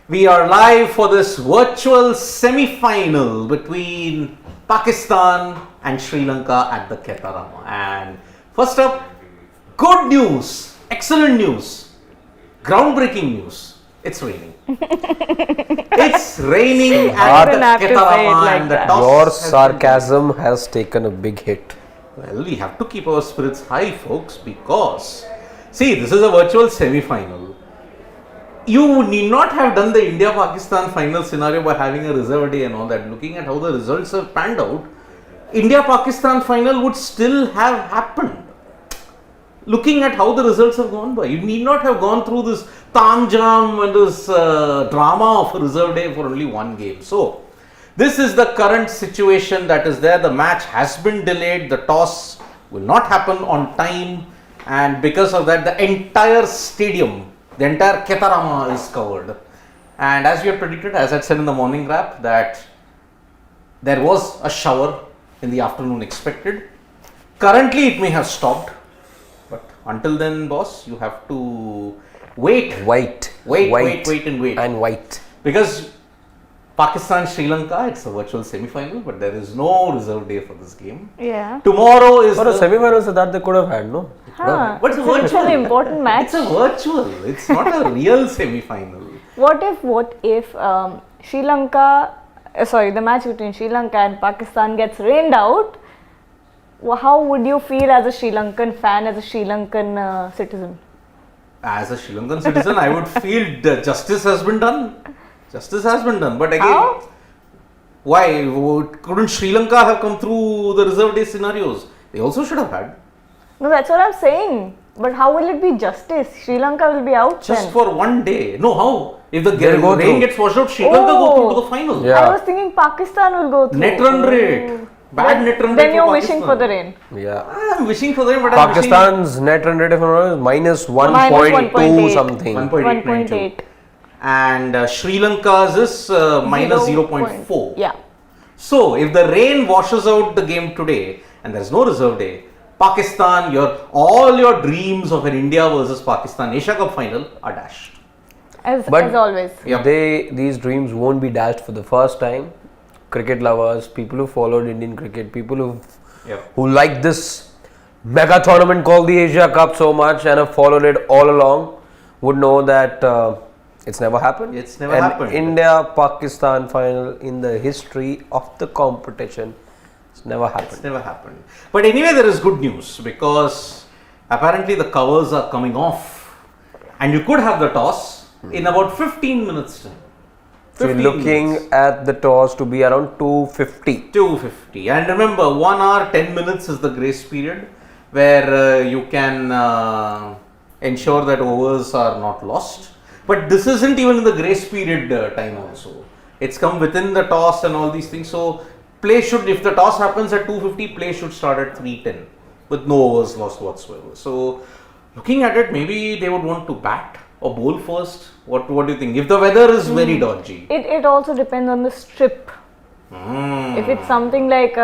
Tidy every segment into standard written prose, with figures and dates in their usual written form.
We are live for this virtual semi-final between Pakistan and Sri Lanka at the Ketarama. And first up, good news, excellent news, groundbreaking news. It's raining. It's raining at the Ketarama and the toss. Your sarcasm has taken a big hit. Well, we have to keep our spirits high, folks, because see, this is a virtual semi-final. You need not have done the India-Pakistan final scenario by having a reserve day and all that. Looking at how the results have panned out, India-Pakistan final would still have happened. Looking at how the results have gone by, you need not have gone through this tam-jam and this drama of a reserve day for only one game. So, this is the current situation that is there. The match has been delayed. The toss will not happen on time, and because of that, the entire stadium, the entire Ketarama is covered. And as we had predicted, as I said in the morning wrap, that there was a shower in the afternoon expected. Currently, it may have stopped, but until then, boss, you have to wait and wait. Because Pakistan, Sri Lanka, it's a virtual semi-final, but there is no reserve day for this game. Yeah. Tomorrow is a semi-final, so that they could have had, no? Huh. But it's a virtual. virtual. Important match. It's a virtual. It's not a real semi-final. What if Sri Lanka, the match between Sri Lanka and Pakistan gets rained out? How would you feel as a Sri Lankan fan, as a Sri Lankan citizen? As a Sri Lankan citizen, I would feel justice has been done. Justice has been done, but again, How? Why couldn't Sri Lanka have come through the reserve day scenarios? They also should have had. No, that's what I'm saying. But how will it be justice? Sri Lanka will be out Just then. for one day. No, how? If the go rain through. gets washed out, Sri Lanka go through to the final. Yeah. I was thinking Pakistan will go through. Net run rate. Bad net run rate. Then you're for wishing Pakistan. for the rain. Yeah. I'm wishing for the rain, but Pakistan's net run rate, if I'm not wrong, is -1.2 1.8. something. 1.8. And Sri Lanka's is minus 0.4. Yeah. So, if the rain washes out the game today and there's no reserve day, Pakistan, all your dreams of an India versus Pakistan Asia Cup final are dashed. As But always. Yep. These dreams won't be dashed for the first time. Cricket lovers, people who followed Indian cricket, people who like this mega tournament called the Asia Cup so much and have followed it all along would know that it's never happened. It's never happened. India-Pakistan final in the history of the competition. It's never happened. It's never happened. But anyway, there is good news because apparently the covers are coming off and you could have the toss in about 15 minutes time. So you're looking at the toss to be around 2:50. 2:50. And remember, 1 hour 10 minutes is the grace period where you can ensure that overs are not lost. But this isn't even in the grace period time also. It's come within the toss and all these things. So play should, if the toss happens at 2:50, play should start at 3:10 with no overs lost whatsoever. So looking at it, maybe they would want to bat or bowl first. What do you think? If the weather is very dodgy. It also depends on the strip. If it's something like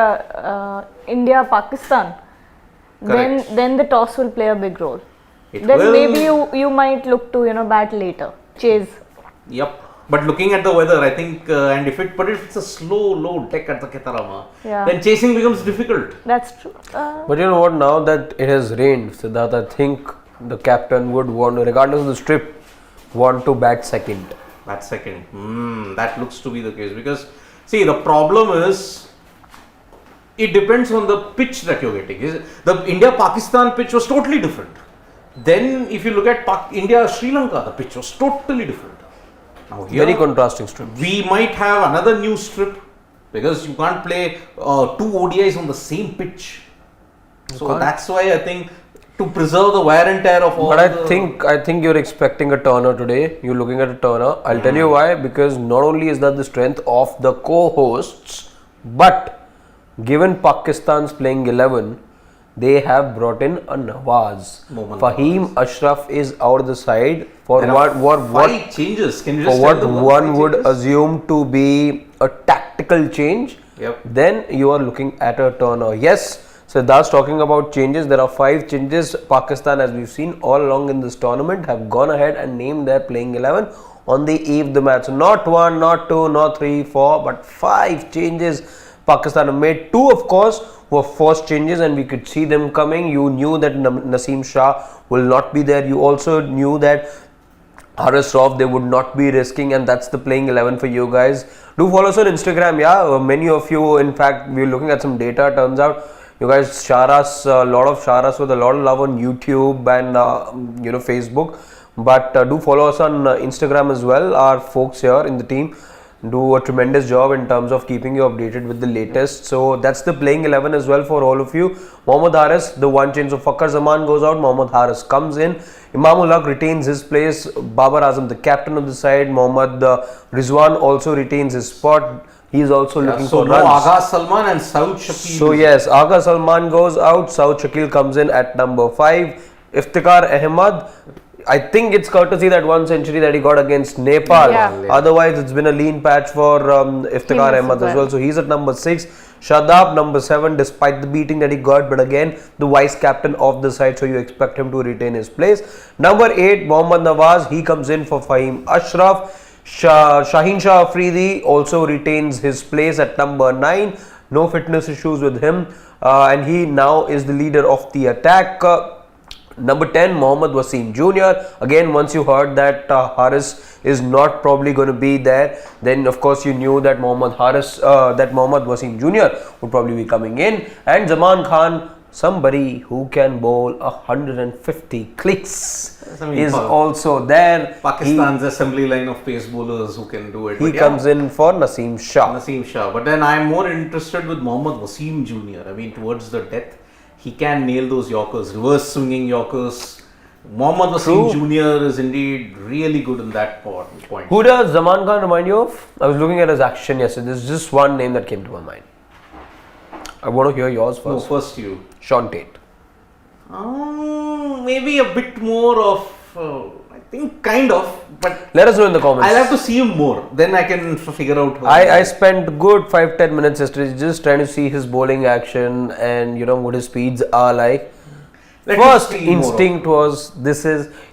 India-Pakistan, then the toss will play a big role. Maybe you might look to bat later, chase. Yep. But looking at the weather, I think, and if it's a slow, low deck at the Ketarama, then chasing becomes difficult. That's true. But you know what? Now that it has rained, Siddharth, I think the captain would want, regardless of the strip, want to bat second. Bat second. That looks to be the case because, see, the problem is, it depends on the pitch that you're getting. The India-Pakistan pitch was totally different. Then, if you look at India-Sri Lanka, the pitch was totally different. Now here, very contrasting strip. We might have another new strip because you can't play 2 ODIs on the same pitch. So that's why I think to preserve the wear and tear of all. But I think you're expecting a turner today. You're looking at a turner. I'll tell you why. Because not only is that the strength of the co-hosts, but given Pakistan's playing 11, they have brought in a Nawaz. Fahim Ashraf is out of the side for five changes. Can you just for what one would assume to be a tactical change. Yep. Then you are looking at a turner. Yes, Siddharth talking about changes. There are 5 changes. Pakistan, as we've seen all along in this tournament, have gone ahead and named their playing 11. on the eve of the match. So not 1, not 2, not 3, 4, but 5 changes Pakistan have made. 2, of course, were forced changes, and we could see them coming. You knew that Naseem Shah will not be there. You also knew that Haris Rauf they would not be risking, and that's the playing 11 for you guys. Do follow us on Instagram. Many of you, in fact, we're looking at some data. Turns out you guys share us a lot of with a lot of love on YouTube and Facebook. But do follow us on Instagram as well. Our folks here in the team do a tremendous job in terms of keeping you updated with the latest. So that's the playing 11 as well for all of you. Mohammad Haris, the one change of Fakhar Zaman goes out. Mohammad Haris comes in. Imam retains his place. Babar Azam, the captain of the side. Mohammad Rizwan also retains his spot. He is also looking for runs. Agha Salman and Saud Shakil. So yes, Agha Salman goes out. Saud Shakil comes in at number 5. Iftikhar Ahmed, I think it's courtesy that 1 century that he got against Nepal. Yeah. Otherwise, it's been a lean patch for Iftikhar Ahmed as well. So he's at number 6. Shadab number 7, despite the beating that he got, but again the vice captain of the side, so you expect him to retain his place. Number 8, Mohammad Nawaz, he comes in for Fahim Ashraf. Shaheen Shah Afridi also retains his place at number 9. No fitness issues with him, and he now is the leader of the attack. Number 10, Mohammad Wasim Jr. Again, once you heard that Haris is not probably going to be there, then of course you knew that Mohammad Wasim Jr. would probably be coming in. And Zaman Khan, somebody who can bowl 150 clicks, is also there. Pakistan's assembly line of pace bowlers who can do it. He comes in for Naseem Shah. But then I'm more interested with Mohammad Wasim Jr. I mean, towards the death, he can nail those Yorkers, reverse swinging Yorkers. Mohammad Wasim Jr. is indeed really good in that point. Who does Zaman Khan remind you of? I was looking at his action yesterday. There's just one name that came to my mind. I want to hear yours first. No, first you. Sean Tate. Maybe a bit more of, I think kind of, but let us know in the comments. I'll have to see him more. Then I can figure out. I spent good 5-10 minutes yesterday just trying to see his bowling action and what his speeds are like. First instinct was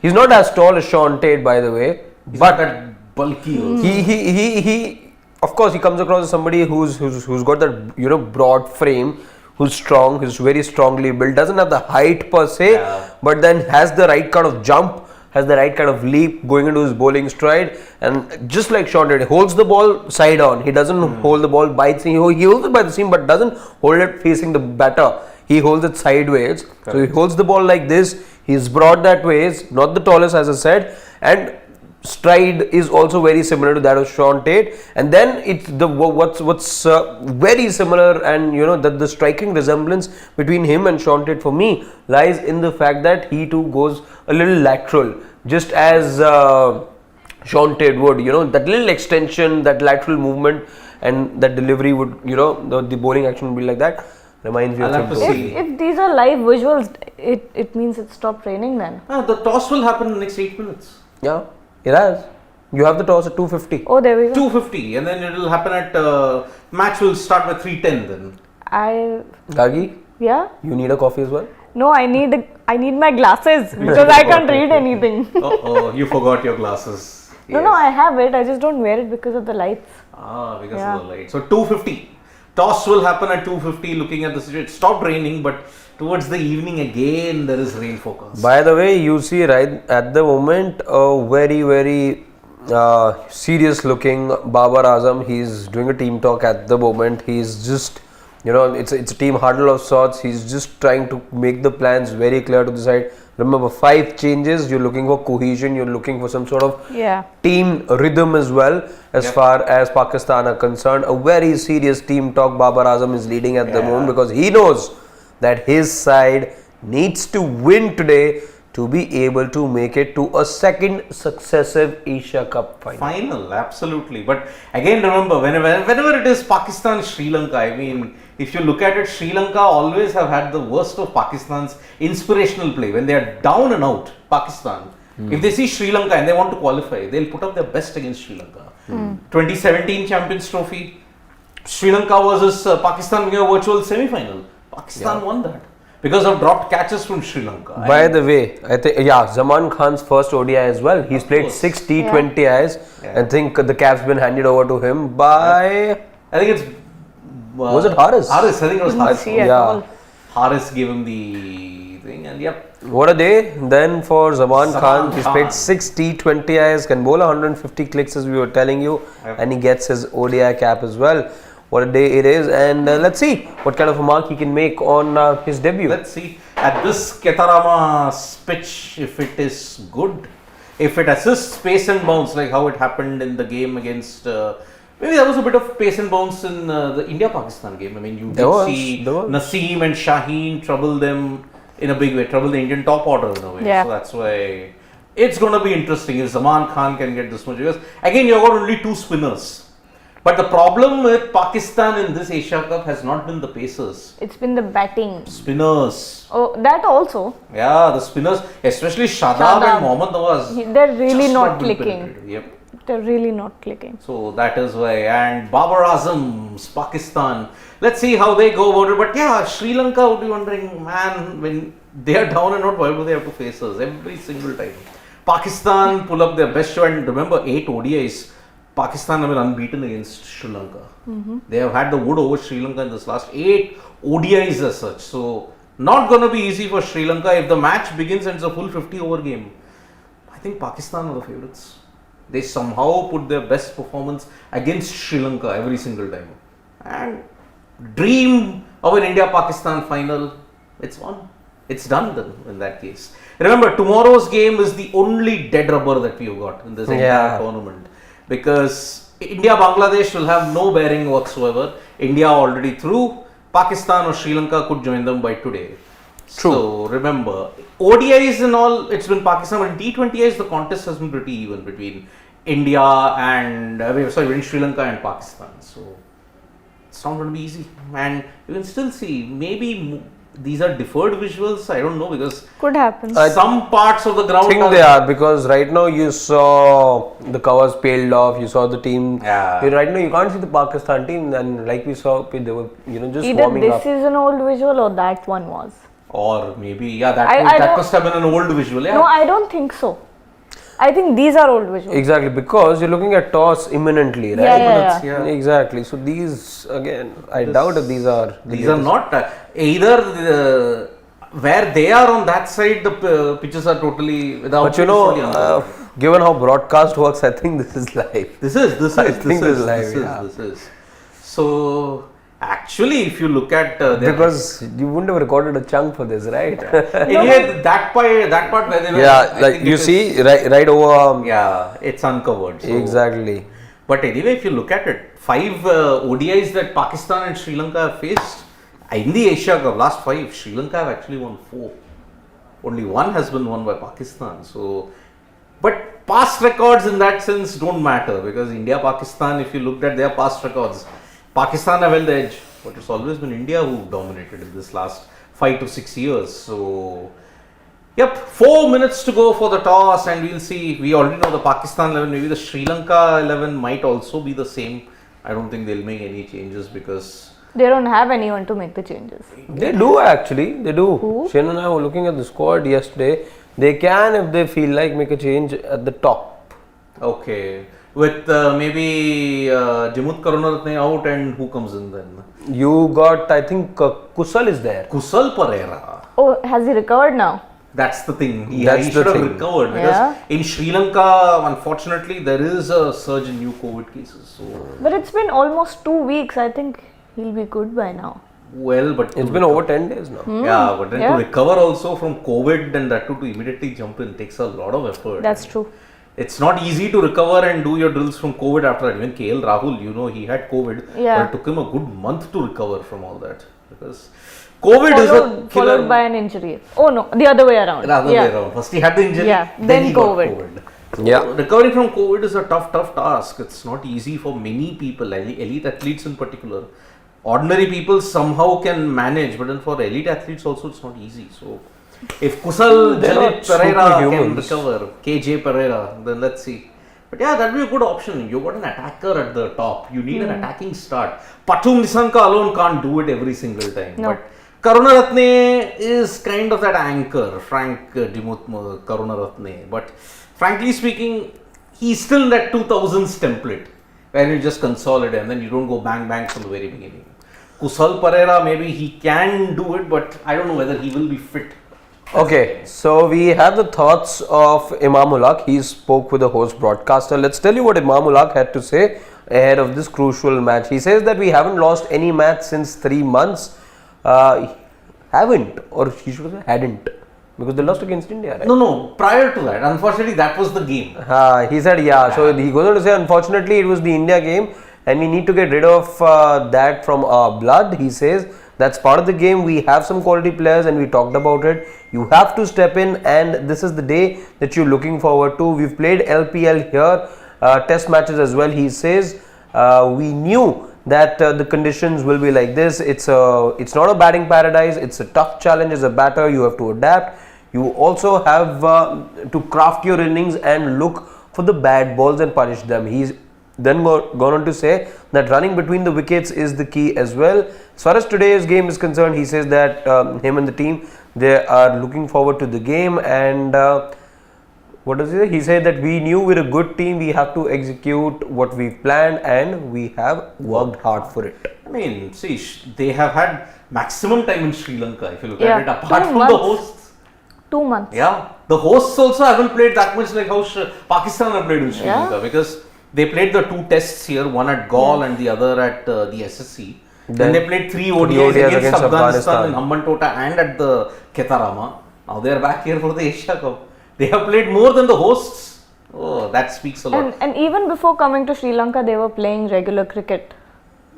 he's not as tall as Sean Tate, by the way, but that bulky. He of course he comes across as somebody who's got that broad frame, who's strong, who's very strongly built, doesn't have the height per se, but then has the right kind of jump, has the right kind of leap going into his bowling stride, and just like Sean Tate, holds the ball side on. He doesn't hold the ball by the seam. He holds it by the seam, but doesn't hold it facing the batter. He holds it sideways. Correct. So he holds the ball like this. He's broad that way. Not the tallest, as I said, and stride is also very similar to that of Sean Tate. And then it's what's very similar, and that the striking resemblance between him and Sean Tate for me lies in the fact that he too goes a little lateral, just as Sean Tate would. That little extension, that lateral movement, and that delivery would, the bowling action would be like that. Reminds me of him. If these are live visuals, it means it stopped raining then. The toss will happen in the next 8 minutes. Yeah, it has. You have the toss at 2:50. Oh, there we go. 2:50, and then it will happen at match will start by 3:10 then. Gagi? Yeah? You need a coffee as well? No, I need my glasses because I can't read anything. You forgot your glasses. Yes. No, I have it. I just don't wear it because of the lights. Because of the lights. So 2:50. Toss will happen at 2:50. Looking at the situation, it stopped raining, but towards the evening again there is rain forecast. By the way, you see right at the moment a very, very serious looking Babar Azam. He's doing a team talk at the moment. He's just, it's a team huddle of sorts. He's just trying to make the plans very clear to the side. Remember, 5 changes. You're looking for cohesion. You're looking for some sort of team rhythm as well. As far as Pakistan are concerned, a very serious team talk Babar Azam is leading at the moment, because he knows that his side needs to win today to be able to make it to a second successive Asia Cup final. Absolutely. But again, remember, whenever it is Pakistan, Sri Lanka, I mean, if you look at it, Sri Lanka always have had the worst of Pakistan's inspirational play. When they are down and out, Pakistan, if they see Sri Lanka and they want to qualify, they'll put up their best against Sri Lanka. 2017 Champions Trophy, Sri Lanka versus Pakistan in a virtual semi-final. Pakistan won that. because of dropped catches from Sri Lanka. By the way, I think Zaman Khan's first ODI as well. He's played course. 6 T20Is. Yeah. I think the cap's been handed over to him by. I think it's. Was it Haris? Haris, I think it was Couldn't Haris. see at Yeah. all. Haris gave him the thing, and yep. What a day then for Zaman Khan. He's Khan. played 6 T20Is, can bowl 150 clicks as we were telling you, Yep. and he gets his ODI cap as well. What a day it is, and let's see what kind of a mark he can make on his debut. Let's see. At this Ketarama's pitch, if it is good, if it assists pace and bounce like how it happened in the game against. Maybe there was a bit of pace and bounce in the India-Pakistan game. I mean, you did see Naseem and Shaheen trouble them in a big way, trouble the Indian top order in a way. Yeah. So that's why it's going to be interesting if Zaman Khan can get this much. Because again, you've got only 2 spinners. But the problem with Pakistan in this Asia Cup has not been the pacers. It's been the batting. Spinners. Oh, that also. Yeah, the spinners, especially Shadab Shadab. and Mohammad Nawaz. They're really just not been clicking. penetrated. Yep. They're really not clicking. So that is why. And Babar Azam's Pakistan. Let's see how they go about it. But yeah, Sri Lanka would be wondering, man, when they are down and out, why do they have to face us every single time? Pakistan pull up their best show, and remember 8 ODIs. Pakistan have been unbeaten against Sri Lanka. They have had the wood over Sri Lanka in this last 8 ODIs as such. So not going to be easy for Sri Lanka. If the match begins and it's a full 50 over game, I think Pakistan are the favourites. They somehow put their best performance against Sri Lanka every single time. And dream of an India-Pakistan final, it's won. It's done then in that case. Remember, tomorrow's game is the only dead rubber that we've got in this entire tournament. Because India-Bangladesh will have no bearing whatsoever. India already through. Pakistan or Sri Lanka could join them by today. True. So remember, ODIs and all, it's been Pakistan, but in T20Is the contest has been pretty even between India and, between Sri Lanka and Pakistan. So it's not going to be easy. And you can still see, maybe these are deferred visuals, I don't know, because Could happen. some parts of the ground I think they are, because right now you saw the covers peeled off, you saw the team. Yeah. Right now you can't see the Pakistan team, and like we saw, they were just Either warming this up. is an old visual or that one was. Or maybe, that don't- must have been an old visual. Yeah. No, I don't think so. I think these are old visuals. Exactly, because you're looking at toss imminently, right? Yeah. Exactly. So these, again, I doubt if these are. These are not either where they are on that side, the pitches are totally without. But given how broadcast works, I think this is live. This is live. So actually, if you look at Because you wouldn't have recorded a chunk for this, right? anyway, that part where they were, Yeah, I like think you it is- see, right over. Yeah, it's uncovered. So. Exactly. But anyway, if you look at it, 5 ODIs that Pakistan and Sri Lanka have faced in the Asia Cup, last 5, Sri Lanka have actually won 4. Only 1 has been won by Pakistan. So, but past records in that sense don't matter, because India, Pakistan, if you looked at their past records, Pakistan have held the edge, but it's always been India who dominated in this last 5 to 6 years. So, yep, 4 minutes to go for the toss, and we'll see. We already know the Pakistan 11, maybe the Sri Lanka 11 might also be the same. I don't think they'll make any changes because They don't have anyone to make the changes. They do actually, they do. Who? Shane and I were looking at the squad yesterday. They can, if they feel like, make a change at the top. okay. With maybe Jamut Karunaratne out, and who comes in then? You got, I think, Kusal is there. Kusal Pereira. Oh, has he recovered now? That's the thing. He That's should the have thing. recovered, because Yeah. in Sri Lanka, unfortunately, there is a surge in new COVID cases. So, But it's been almost 2 weeks. I think he'll be good by now. well, but It's been over 10 days now. yeah, but then Yeah. to recover also from COVID and that too to immediately jump in takes a lot of effort. That's true. It's not easy to recover and do your drills from COVID after that. Even KL Rahul, he had COVID, Yeah. but it took him a good month to recover from all that, because COVID is a killer. Followed by an injury. Oh no, the other way around. Rather way around. First he had the injury, Yeah, then then he got COVID. COVID. So Yeah. recovering from COVID is a tough task. It's not easy for many people, elite athletes in particular. Ordinary people somehow can manage, but then for elite athletes also it's not easy. So if Kusal They're Jalit not Pereira can superhumans. recover, KJ Pereira, then let's see. But yeah, that'd be a good option. You got an attacker at the top. You need an attacking start. Patum Nisanka alone can't do it every single time. No. But Karunaratne is kind of that anchor, Frank Karunaratne. But frankly speaking, he's still that 2000s template where you just consolidate and then you don't go bang bang from the very beginning. Kusal Pereira, maybe he can do it, but I don't know whether he will be fit. Okay, so we have the thoughts of Imam ul Haq. He spoke with the host broadcaster. Let's tell you what Imam ul Haq had to say ahead of this crucial match. He says that we haven't lost any match since 3 months. Haven't, or he should say hadn't, because they lost against India, right? No, prior to that, unfortunately, that was the game. He said, so he goes on to say, unfortunately, it was the India game and we need to get rid of that from our blood. He says, that's part of the game. We have some quality players and we talked about it. You have to step in, and this is the day that you're looking forward to. We've played LPL here, test matches as well. He says, we knew that the conditions will be like this. It's not a batting paradise. It's a tough challenge as a batter. You have to adapt. You also have to craft your innings and look for the bad balls and punish them. He's then gone on to say that running between the wickets is the key as well. As far as today's game is concerned, he says that him and the team, they are looking forward to the game, and what does he say? He said that we knew we're a good team, we have to execute what we've planned and we have worked hard for it. I mean, see, they have had maximum time in Sri Lanka, if you look Yeah, at it, apart 2 from months. the hosts. 2 months. Yeah, the hosts also haven't played that much like how Pakistan have played in Sri Lanka, because they played the 2 tests here, one at Gaul and the other at the SSC. Then they played 3 ODIs against Afghanistan in Hambantota and at the Ketarama. Now they are back here for the Asia Cup. They have played more than the hosts. Oh, that speaks a lot. And even before coming to Sri Lanka, they were playing regular cricket.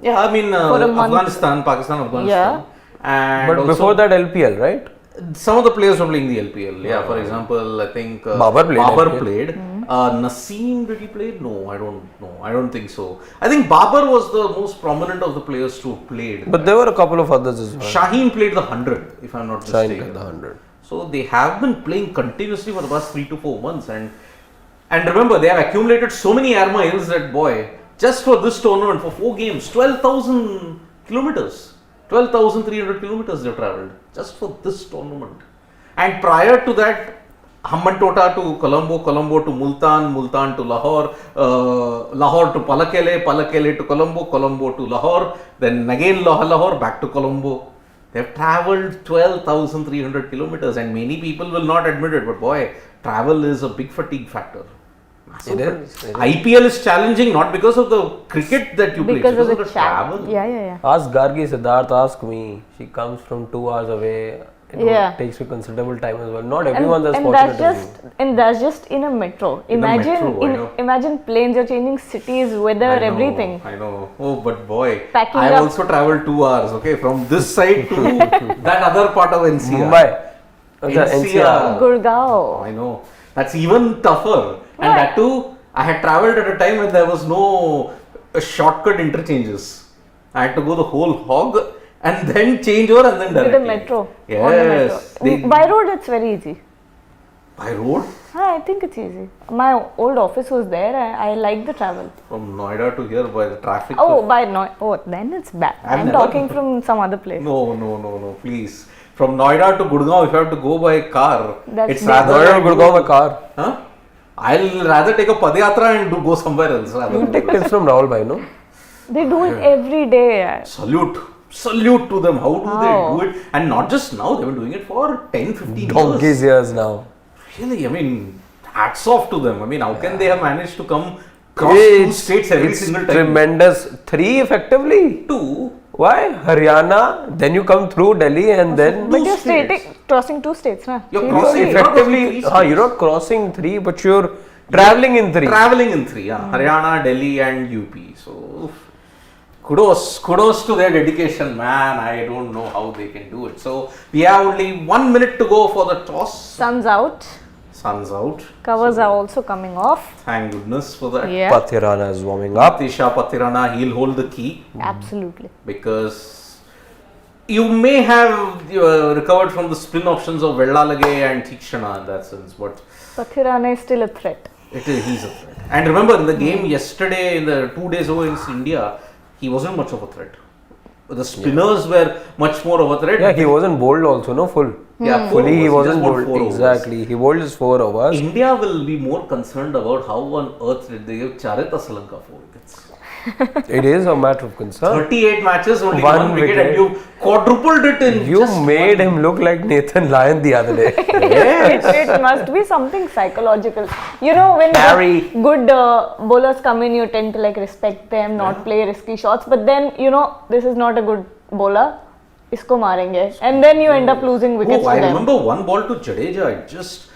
Yeah, I mean, a month. Afghanistan, Pakistan. Yeah. And But also, before that, LPL, right? some of the players were playing the LPL. Yeah, for example, I think Babar played. Naseem, did he play? No, I don't know. I don't think so. I think Babar was the most prominent of the players to have played. But there were a couple of others as well. Shaheen played the 100, if I'm not Shaheen mistaken. played the 100. So they have been playing continuously for the past 3 to 4 months, and remember, they have accumulated so many air miles that, boy, just for this tournament, for 4 games, 12,000 kilometers, 12,300 kilometers they have travelled just for this tournament. And prior to that, Hambantota to Colombo, Colombo to Multan, Multan to Lahore, Lahore to Palakele, Palakele to Colombo, Colombo to Lahore, then again Lahore, back to Colombo. They have travelled 12,300 kilometers, and many people will not admit it, but boy, travel is a big fatigue factor. It is. IPL is challenging not because of the cricket that you play, Because of the travel. Yeah. Ask Gargi Siddharth, ask me. She comes from 2 hours away. It takes you considerable time as well. Not everyone's as fortunate as you. And that's just in a metro. Imagine planes, you're changing cities, weather, everything. I know. Oh, but boy, Packing I up. also traveled 2 hours, okay, from this side to that other part of NCR. Mumbai. NCR. Gurgaon. I know. That's even tougher. And Right. that too, I had traveled at a time when there was no shortcut interchanges. I had to go the whole hog and then change over and then With directly. the metro. Yes. On the metro. By road, it's very easy. By road? I think it's easy. My old office was there. I like the travel. From Noida to here by the traffic. Then it's bad. I've I'm never- talking from some other place. No, please. From Noida to Gurgaon, if you have to go by car, That's it's big. rather. Noida to Gurgaon by car. Huh? I'll rather take a Padayatra and go somewhere else. Rather You than take do this. tips from Rahul Bhai, no? They do it every day. Salute to them. How do How? they do it? And not just now, they've been doing it for 10, 15 Donkey's years. years now. Really, I mean, hats off to them. I mean, how can they have managed to come cross 2 states every single time? Tremendous. 3 effectively. 2. Why? Haryana, then you come through Delhi and then... But you're states. crossing 2 states, na? You're Three crossing states. Effectively, You're you're not crossing 3, but you're traveling in 3. Traveling in 3, yeah. Haryana, Delhi and UP. So, kudos to their dedication, man. I don't know how they can do it. So, we have only 1 minute to go for the toss. Sun's out. Sun's out. Covers are also coming off. Thank goodness for that. Yeah. Pathirana is warming up. Tisha Pathirana, he'll hold the key Absolutely. because you may have recovered from the spin options of Vellalage and Thikshana in that sense, but Pathirana is still a threat. he's a threat. And remember, in the game yesterday, in the 2 days over against India, he wasn't much of a threat. The spinners were much more over threat. Yeah, he wasn't bowled also, no full. Yeah, Fully he overs. wasn't just bowled bowled. 4 overs. Exactly. He bowled his 4 overs. India will be more concerned about how on earth did they give Charita Salanka 4 wickets. It is a matter of concern. 38 matches, only One one wicket, wicket. and you quadrupled it in You just made him look like Nathan Lyon the other day. It must be something psychological. You know, when Barry. the good bowlers come in, you tend to like respect them, not play risky shots. But then, you know, this is not a good bowler. Isko marenge. And then you end up losing wickets Oh, to I them. remember one ball to Jadeja. It just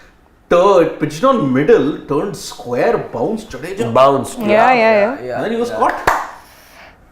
pitched on middle, turned square, bounced Jadeja. Bounced. Yeah. And then he was caught.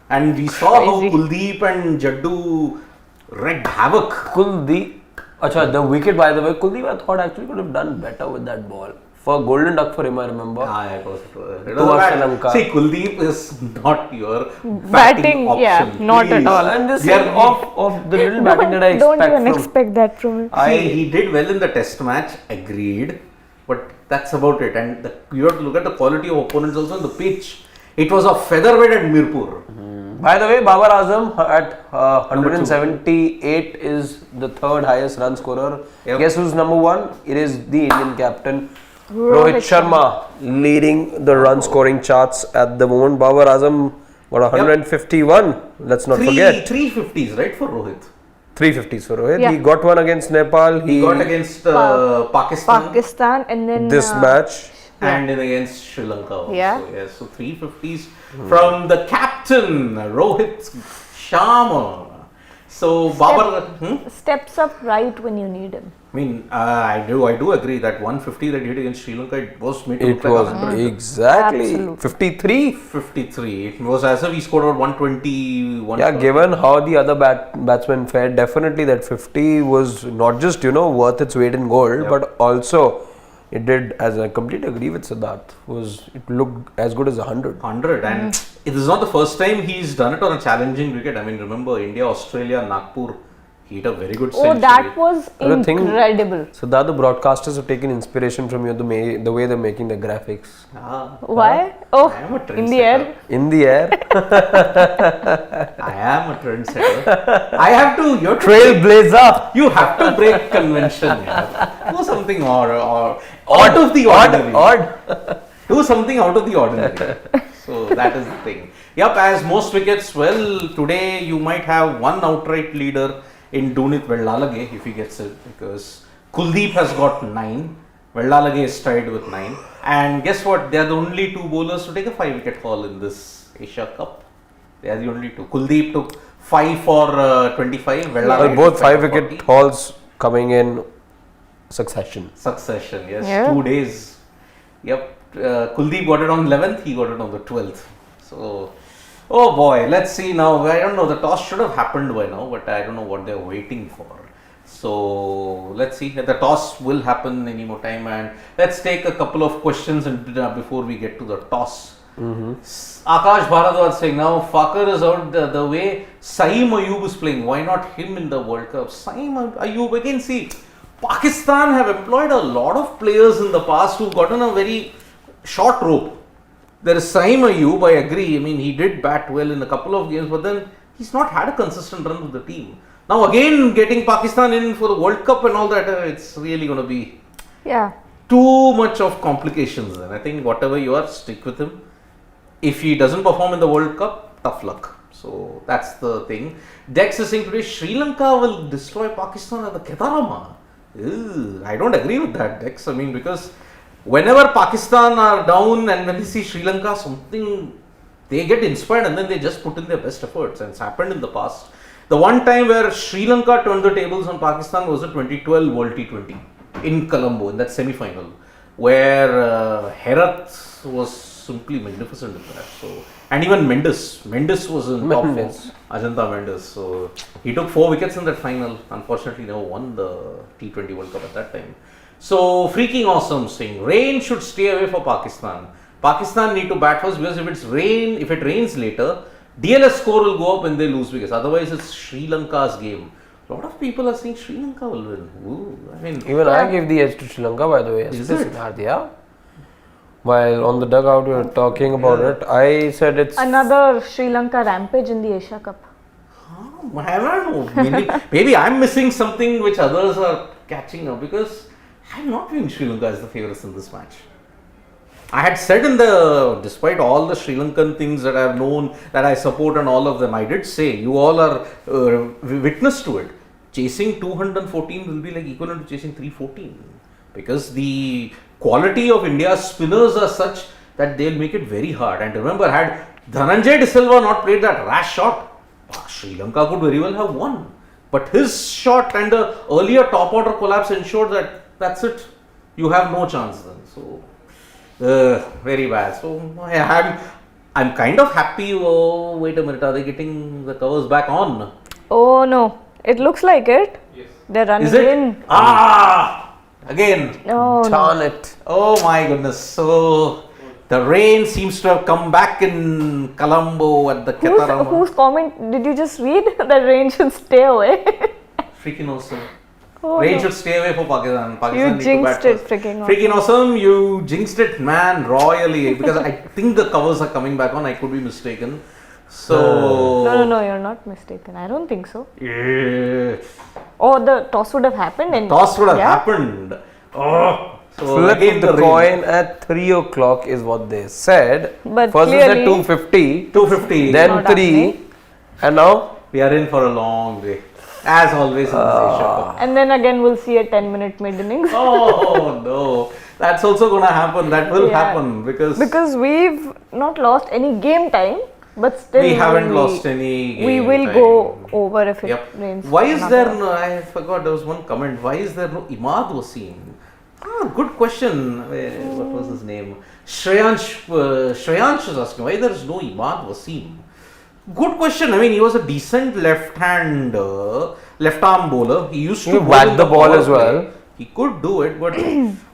And we saw how Crazy. Kuldeep and Jaddu wreaked havoc. Kuldeep. Acha, the wicket by the way, Kuldeep I thought actually could have done better with that ball. For golden duck for him, I remember. It was To Sri Lanka. See, Kuldeep is not your Batting, option. yeah, not at Please. all. And this Yeah, of the little batting that I expect Don't even from expect that from him. He did well in the test match, agreed, but that's about it. And you have to look at the quality of opponents also on the pitch. It was a featherweight at Mirpur. By the way, Babar Azam at 178 is the third highest run scorer. Yep. Guess who's number 1? It is the Indian captain Rohit Sharma leading the run scoring charts at the moment. Babar Azam got 151. Let's not forget 350s, right, for Rohit. 350s for Rohit. Yeah. He got one against Nepal. He got against Pakistan Pakistan and then this match. and then against Sri Lanka also. Yeah. Yes, so 350s from the captain Rohit Sharma. So Babar, steps up right when you need him. I mean, I do agree that 150 that he hit against Sri Lanka, it was made to It look like was 100. exactly Absolutely. 53. 53. It was as if he scored about 120. Yeah, given how the other batsmen fared, definitely that 50 was not just worth its weight in gold, but also it did, as I completely agree with Siddharth, it looked as good as 100. 100, and it is not the first time he's done it on a challenging wicket. I mean, remember India, Australia, Nagpur, he hit a very good century. Oh, that was The thing- incredible. Siddharth, the broadcasters have taken inspiration from you, the way they're making the graphics. Why? Oh, I am a in the air. In the air, I am a trendsetter. I have to. You're trailblazer. You have to break convention. Yeah. Do something or out of the ordinary. Odd. Do something out of the ordinary. So that is the thing. Yep, as most wickets, well, today you might have one outright leader in Dunit Vellalage if he gets it, because Kuldeep has got 9. Vellalage is tied with 9. And guess what? They are the only 2 bowlers to take a 5-wicket haul in this Asia Cup. They are the only 2. Kuldeep took 5 for 25. Vellalage Both took 5 for 5-wicket 40. hauls coming in succession. Succession, yes. Yeah. 2 days. Yep. Kuldeep got it on 11th, he got it on the 12th. So, oh boy, let's see now. I don't know, the toss should have happened by now, but I don't know what they're waiting for. So, let's see. The toss will happen any more time, and let's take a couple of questions before we get to the toss. Akash Bharadwaj saying now, Fakar is out the way Saeem Ayub is playing. Why not him in the World Cup? Saeem Ayub, again, see, Pakistan have employed a lot of players in the past who've gotten a very short rope. There is Saeem Ayub, I agree. I mean, he did bat well in a couple of games, but then he's not had a consistent run with the team. Now, again, getting Pakistan in for the World Cup and all that, it's really going to be too much of complications. And I think whatever you are, stick with him. If he doesn't perform in the World Cup, tough luck. So that's the thing. Dex is saying today Sri Lanka will destroy Pakistan at the Kedarama. I don't agree with that, Dex. I mean, because whenever Pakistan are down and when they see Sri Lanka, they get inspired and then they just put in their best efforts, and it's happened in the past. The one time where Sri Lanka turned the tables on Pakistan was the 2012 World T20 in Colombo, in that semi-final, where Herath was simply magnificent in that. So, and even Mendes was in top form. Ajanta Mendes. So he took 4 wickets in that final. Unfortunately, never won the T20 World Cup at that time. So freaking awesome saying rain should stay away for Pakistan. Pakistan need to bat first, because if it rains later, DLS score will go up when they lose wickets. Otherwise, it's Sri Lanka's game. A lot of people are saying Sri Lanka will win. I mean, even I gave the edge to Sri Lanka, by the way. Is it? Yeah. While on the dugout we were talking about it, I said it's Another Sri Lanka rampage in the Asia Cup. I don't know. Maybe I'm missing something which others are catching up, because I'm not viewing Sri Lanka as the favourites in this match. I had said despite all the Sri Lankan things that I have known, that I support and all of them, I did say, you all are witness to it. Chasing 214 will be like equivalent to chasing 314, because the quality of India's spinners are such that they'll make it very hard. And remember, had Dhananjay De Silva not played that rash shot, Sri Lanka could very well have won. But his shot and the earlier top order collapse ensured that that's it. You have no chance then. So very bad. So I'm kind of happy. Oh, wait a minute, are they getting the covers back on? Oh no, it looks like it. Yes. They're running Is it? in. Again. No, no. Darn it. Oh my goodness. So the rain seems to have come back in Colombo at the Ketarama. Whose comment did you just read? That rain should stay away. Freaking awesome. Oh, Rain no. should stay away for Pakistan. You need to jinxed bat it, first. freaking Freaking awesome. You jinxed it, man, royally. Because I think the covers are coming back on. I could be mistaken. So. No, you're not mistaken. I don't think so. Yeah. Oh, the toss would have happened. And Toss would have yeah. happened. Oh. So Flip again the rain. coin at 3 o'clock is what they said. But First is at clearly- 250, 250. then Not 3, happening. and now We are in for a long day. As always in this Asia Cup. And then again, we'll see a 10-minute mid innings. Oh no. That's also going to happen. That will Yeah. happen Because we've not lost any game time, but still we haven't lost any We game will time. go over if it Yep. rains. Why is another there hour. no? I forgot. There was one comment. Why is there no Imad Wasim? Good question. What was his name? Shreyansh is asking why there is no Imad Wasim. Good question. I mean, he was a decent left arm bowler. He used to He bowl whacked in the ball power as well. play. He could do it, but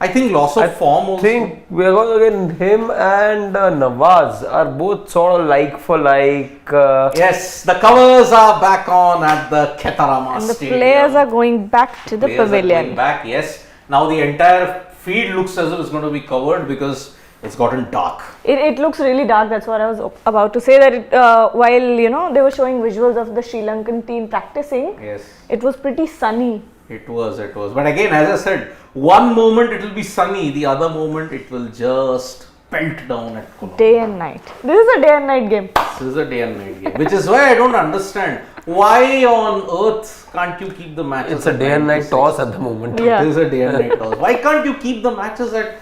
I think loss of form also. I think we're going again. Him and Nawaz are both sort of like for like. Yes, the covers are back on at the Ketarama And the Stadium. players are going back to the Players are pavilion. going back, yes. Now the entire field looks as if it's going to be covered because it's gotten dark. It looks really dark. That's what I was about to say. That while they were showing visuals of the Sri Lankan team practicing, Yes, it was pretty sunny. it was. But again, as I said, one moment it will be sunny, the other moment it will just pelt down at Colombo. Day and night. This is a day and night game. This is a day and night game, which is why I don't understand why on earth can't you keep the matches. It's a at day and 9 to night 6? toss at the moment. Yeah. It is a day and night toss. Why can't you keep the matches at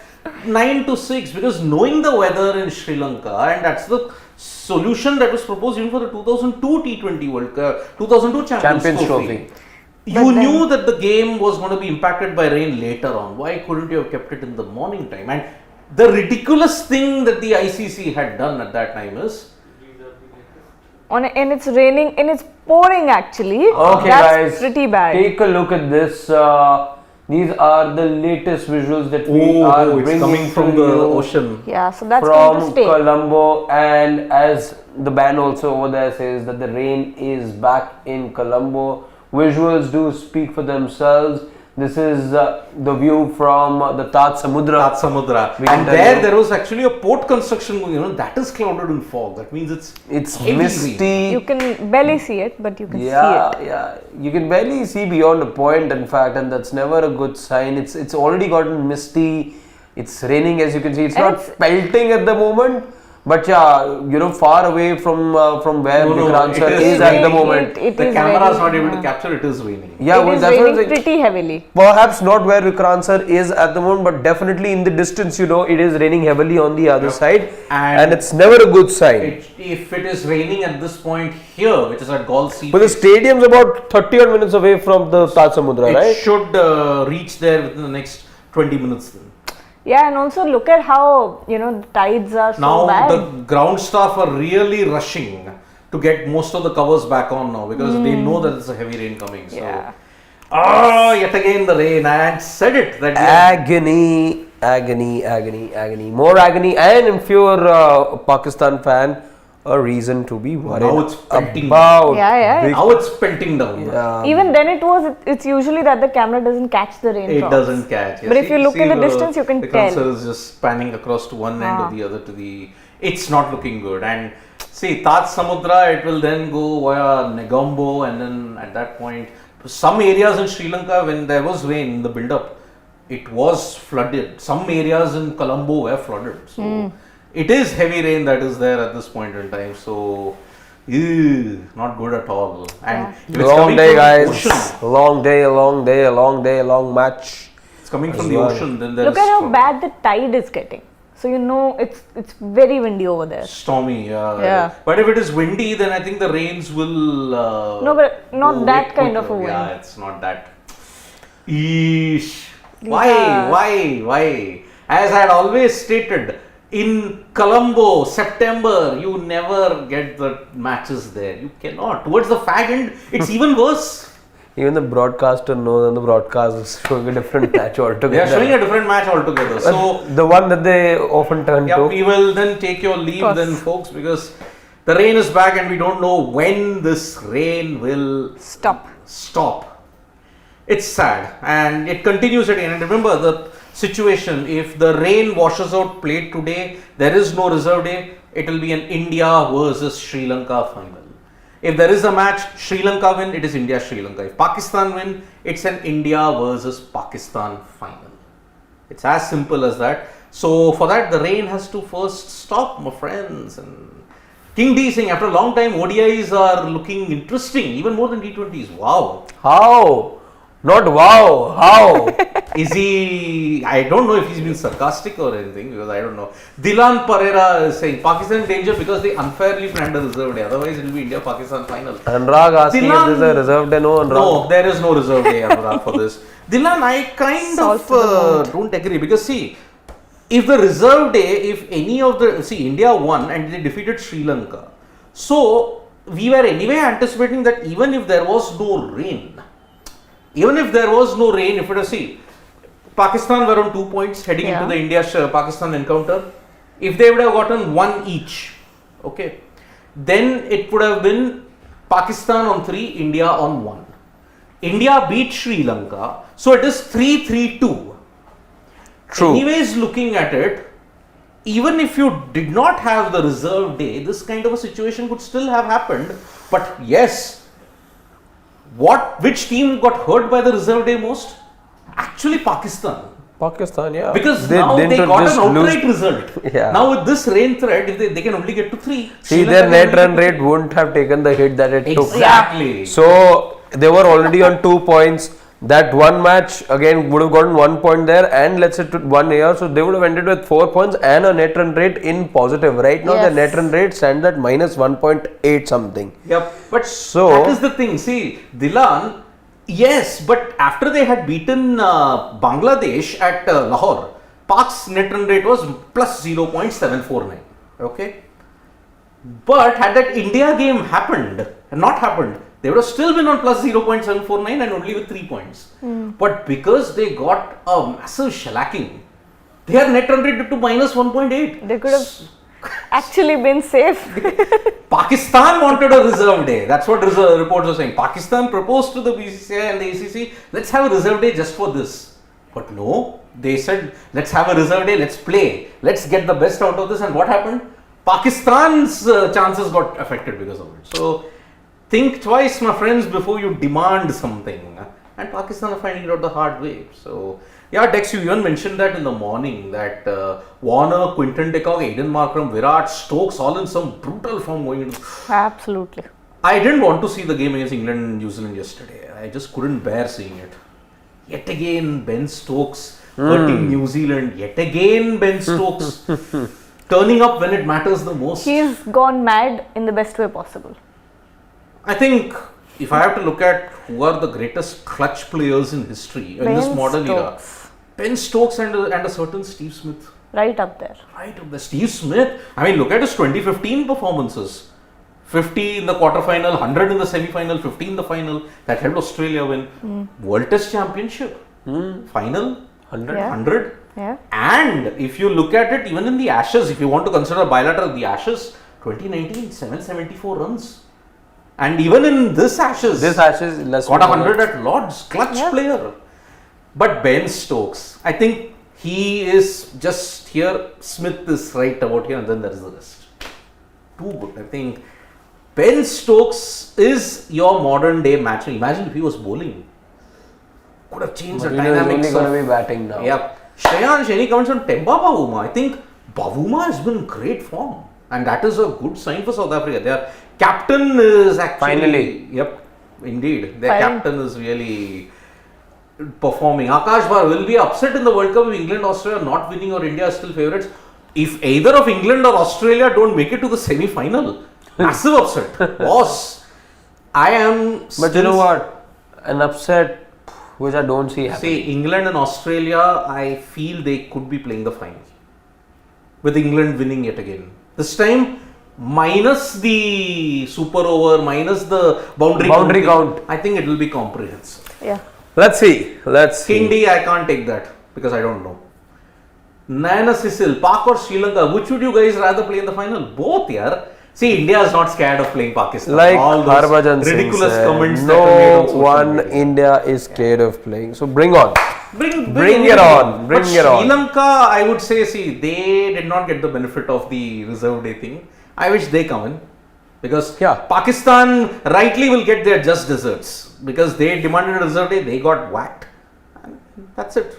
9 to 6? Because knowing the weather in Sri Lanka, and that's the solution that was proposed even for the 2002 T20 World Cup, 2002 Champions Trophy. You knew that the game was going to be impacted by rain later on. Why couldn't you have kept it in the morning time? And the ridiculous thing that the ICC had done at that time is, And it's raining and it's pouring actually. Okay, That's guys, pretty bad. take a look at this. These are the latest visuals that we are it's bringing coming from to the you ocean. Yeah, so that's going to from stay. Colombo, and as the band also over there says that the rain is back in Colombo. Visuals do speak for themselves. This is the view from the Taj Samudra. Taj Samudra. We can And tell you. there was actually a port construction going on. That is clouded in fog. That means It's heavy misty. You can barely see it, but you can see it. Yeah. You can barely see beyond a point, in fact, and that's never a good sign. It's already gotten misty. It's raining, as you can see. It's And not it's- pelting at the moment, but far away from where No, Vikrant it sir is is at the raining. moment. The is camera is raining, not able to yeah. capture. It is raining. Yeah, It well, is that's what I'm raining saying. pretty heavily. Perhaps not where Vikrant sir is at the moment, but definitely in the distance, it is raining heavily on the other side, and it's never a good sign. If it is raining at this point here, which is at Gaul Sea, But the stadium's about 30 odd minutes away from the Taj Samudra, it right? should reach there within the next 20 minutes. Then. Yeah, and also look at how the tides are so Now bad. the ground staff are really rushing to get most of the covers back on now because they know that it's a heavy rain coming. So, Yeah. yet again the rain. I had said it that Agony. More agony, and if you're a Pakistan fan, a reason to be worried Now it's pelting about. Yeah. big- now it's pelting down. Yeah. Even then it's usually that the camera doesn't catch the raindrops. It doesn't catch. But if you look in the distance, you can the tell. Sir is just spanning across to one end or the other to the. It's not looking good, and See, Taj Samudra, it will then go via Negombo, and then at that point, some areas in Sri Lanka, when there was rain in the build-up, it was flooded. Some areas in Colombo were flooded. So, it is heavy rain that is there at this point in time. So, not good at all. And if it's Long coming day, from the guys. ocean, Long day, long match. it's coming from the well. ocean, then there Look is at how trouble. bad the tide is getting. So you know it's very windy over there. Stormy, Yeah. But if it is windy, then I think the rains will. No, but not go that bit kind of a quicker. Yeah, wind. it's not that. Eesh. Yeah. Why? As I had always stated, in Colombo, September, you never get the matches there. You cannot. Towards the fag end, it's even worse. Even the broadcaster knows, and the broadcast is showing a different match altogether. They are showing a different match altogether. So, the one that they often turn yeah, to. we will then take your leave Course. then, folks, because the rain is back and we don't know when this rain will stop. It's sad and it continues again. And remember the situation, if the rain washes out play today, there is no reserve day, it will be an India versus Sri Lanka final. If there is a match, Sri Lanka win, it is India-Sri Lanka. If Pakistan win, it's an India versus Pakistan final. It's as simple as that. So for that, the rain has to first stop, my friends. And King D saying, after a long time, ODIs are looking interesting, even more than T20s. Wow. How? Not wow. How? Is he, I don't know if he's been sarcastic or anything, because I don't know. Dilan Pereira is saying, Pakistan in danger because they unfairly planned a reserve day. Otherwise, it will be India-Pakistan final. Anurag asking if Dilan- there's a reserve day. No, Anurag. No, there is no reserve day, Anurag, for this. Dilan, I kind Salt to the wound. don't agree, because see, if the reserve day, if any of the, see, India won and they defeated Sri Lanka. So, we were anyway anticipating that even if there was no rain, if it was, see, Pakistan were on 2 points heading into the India-Pakistan encounter. If they would have gotten one each, okay, then it would have been Pakistan on 3, India on 1. India beat Sri Lanka, so it is 3-3-2. True. Anyways, looking at it, even if you did not have the reserve day, this kind of a situation could still have happened. But yes, which team got hurt by the reserve day most? Actually, Pakistan. Pakistan, yeah. Because now they didn't got just an outright lose. result. Yeah. Now with this rain threat, if they can only get to 3. See, Sri their Lanka net can run only get rate wouldn't have taken the hit that it to took. 3. Exactly. So they were already on 2 points. That one match again would have gotten 1 point there, and let's say 1 year, so they would have ended with 4 points and a net run rate in positive. Right now, Yes. the net run rate stands at minus 1.8 something. Yep. But So- that is the thing. See, Dilan, yes, but after they had beaten Bangladesh at Lahore, Pak's net run rate was plus 0.749. Okay. But had that India game not happened, they would have still been on plus 0.749 and only with 3 points. But because they got a massive shellacking, their net run rate to minus 1.8. They could have actually been safe. Pakistan wanted a reserve day. That's what reports are saying. Pakistan proposed to the BCCI and the ACC, let's have a reserve day just for this. But no, they said, let's have a reserve day, let's play, let's get the best out of this. And what happened? Pakistan's chances got affected because of it. So, think twice, my friends, before you demand something. And Pakistan are finding it out the hard way. So, yeah, Dex, you even mentioned that in the morning that Warner, Quinton de Kock, Aiden Markram, Virat, Stokes, all in some brutal form going into. Absolutely. I didn't want to see the game against England and New Zealand yesterday. I just couldn't bear seeing it. Yet again, Ben Stokes hurting New Zealand. Yet again, Ben Stokes turning up when it matters the most. He's gone mad in the best way possible. I think if I have to look at who are the greatest clutch players in history in this Ben modern era, Stokes. Ben Stokes and a certain Steve Smith. Right up there. Right up there. Steve Smith, I mean, look at his 2015 performances. 50 in the quarterfinal, 100 in the semi-final, 50 in the final. That helped Australia win. World Test Championship. Final. 100. Yeah. 100. Yeah. And if you look at it, even in the Ashes, if you want to consider bilateral, the Ashes, 2019, 774 runs. And even in this Ashes, Less got 100 at Lord's, clutch Yeah. player. But Ben Stokes, I think he is just here, Smith is right about here, and then there is the rest. too good. I think Ben Stokes is your modern day matchman. Imagine if he was bowling. Could have changed the Marino is dynamics. only going to be batting now. Yeah. Shreyansh, any comments on Temba Bavuma? I think Bavuma has been in great form. And that is a good sign for South Africa. Their captain is actually... Finally. Yep, indeed. Their Finally. captain is really performing. Akash Bar will be upset in the World Cup if England, Australia not winning or India are still favourites. If either of England or Australia don't make it to the semi-final, massive upset. Boss, I am... But you know what? An upset which I don't see happening. See, England and Australia, I feel they could be playing the final. With England winning yet again. This time, minus the super over, minus the boundary count. I think it will be comprehensive. Yeah. Let's see. King D, I can't take that because I don't know. Nana Cecil, PAK or Sri Lanka, which would you guys rather play in the final? Both, yeah. See, India is not scared of playing Pakistan. Like all those Harbhajan Singh ridiculous said, comments that are made on no social one media. India is scared of playing. So bring on. Bring it on. Bring but it on. Sri Lanka, I would say, see, they did not get the benefit of the reserve day thing. I wish they come in. Because Pakistan rightly will get their just desserts. Because they demanded a reserve day, they got whacked. And that's it.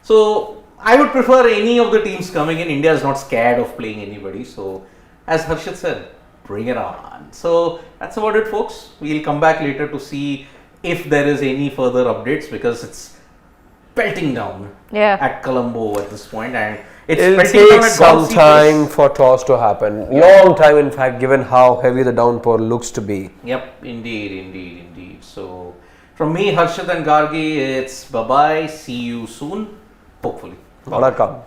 So, I would prefer any of the teams coming in. India is not scared of playing anybody. So, as Harshit said, bring it on. So, that's about it, folks. We'll come back later to see if there is any further updates because it's pelting down at Colombo at this point, and It'll pelting down take at some Gauzy time Place. for toss to happen. Long time, in fact, given how heavy the downpour looks to be. Yep, indeed. So, from me, Harshit and Gargi, it's bye-bye. See you soon, hopefully. Vanakkam.